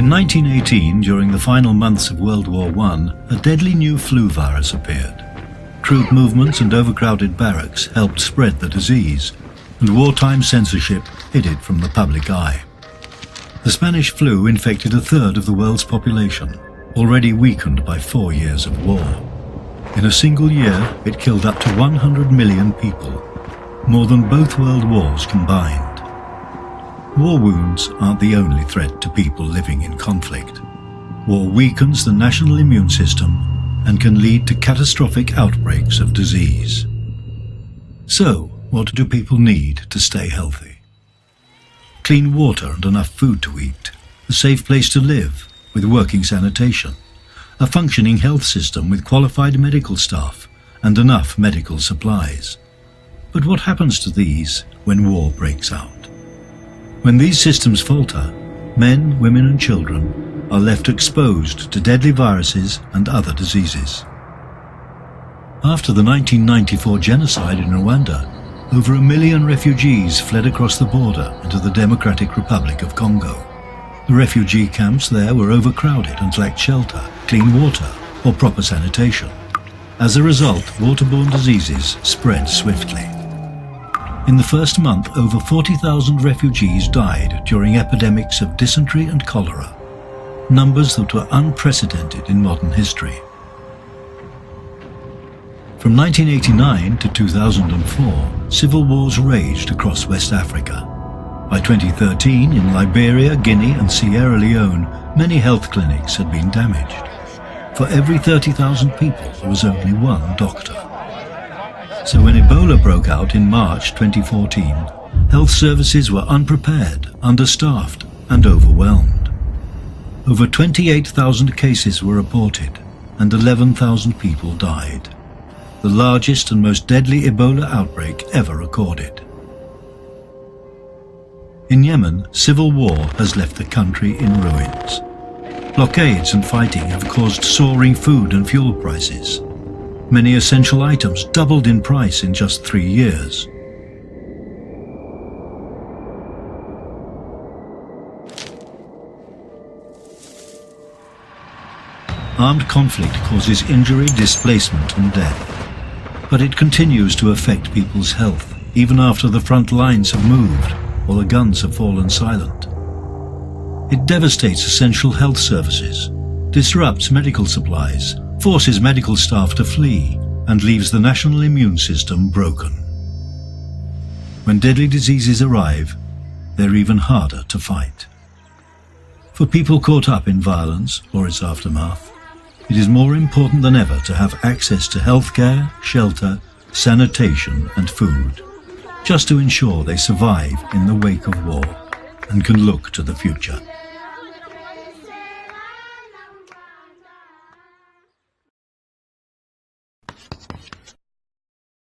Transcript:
In 1918, during the final months of World War I, a deadly new flu virus appeared. Troop movements and overcrowded barracks helped spread the disease, and wartime censorship hid it from the public eye. The Spanish flu infected a third of the world's population, already weakened by 4 years of war. In a single year, it killed up to 100 million people, more than both world wars combined. War wounds aren't the only threat to people living in conflict. War weakens the national immune system and can lead to catastrophic outbreaks of disease. So, what do people need to stay healthy? Clean water and enough food to eat, a safe place to live with working sanitation, a functioning health system with qualified medical staff and enough medical supplies. But what happens to these when war breaks out? When these systems falter, men, women and children are left exposed to deadly viruses and other diseases. After the 1994 genocide in Rwanda, over 1 million refugees fled across the border into the Democratic Republic of Congo. The refugee camps there were overcrowded and lacked shelter, clean water or proper sanitation. As a result, waterborne diseases spread swiftly. In the first month, over 40,000 refugees died during epidemics of dysentery and cholera, numbers that were unprecedented in modern history. From 1989 to 2004, civil wars raged across West Africa. By 2013, in Liberia, Guinea and Sierra Leone, many health clinics had been damaged. For every 30,000 people, there was only one doctor. So when Ebola broke out in March 2014, health services were unprepared, understaffed and overwhelmed. Over 28,000 cases were reported and 11,000 people died. The largest and most deadly Ebola outbreak ever recorded. In Yemen, civil war has left the country in ruins. Blockades and fighting have caused soaring food and fuel prices. Many essential items doubled in price in just 3 years. Armed conflict causes injury, displacement and death. But it continues to affect people's health, even after the front lines have moved or the guns have fallen silent. It devastates essential health services, disrupts medical supplies, forces medical staff to flee, and leaves the national immune system broken. When deadly diseases arrive, they're even harder to fight. For people caught up in violence or its aftermath, it is more important than ever to have access to healthcare, shelter, sanitation and food, just to ensure they survive in the wake of war and can look to the future.